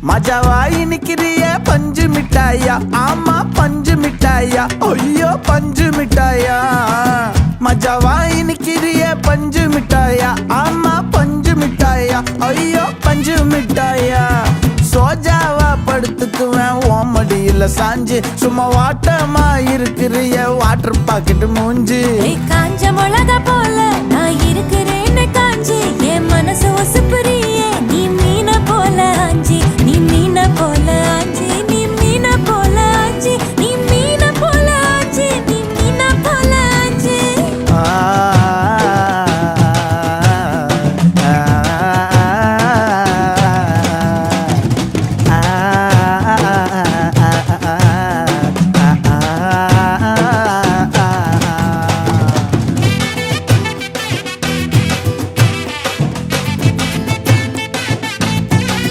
மஜாவாய் நிக்கிறிய பஞ்சு மிட்டாயா, ஆமா பஞ்சு மிட்டாயா, ஐயோ பஞ்சு மிட்டாயா. மஜாவாய் நிக்கிறிய பஞ்சு மிட்டாயா, ஆமா பஞ்சு மிட்டாயா, ஐயோ பஞ்சு மிட்டாயா. சோஜாவா படுத்துக்குவேன் ஓமடியில சாஞ்சு, சும்மா வாட்டமா இருக்கிறிய வாட்டர் பாக்கெட் மூஞ்சி. காஞ்ச மிளகா போல நான் இருக்கிறேன்னு காஞ்சி என் மனசு ஒசுப்புரி.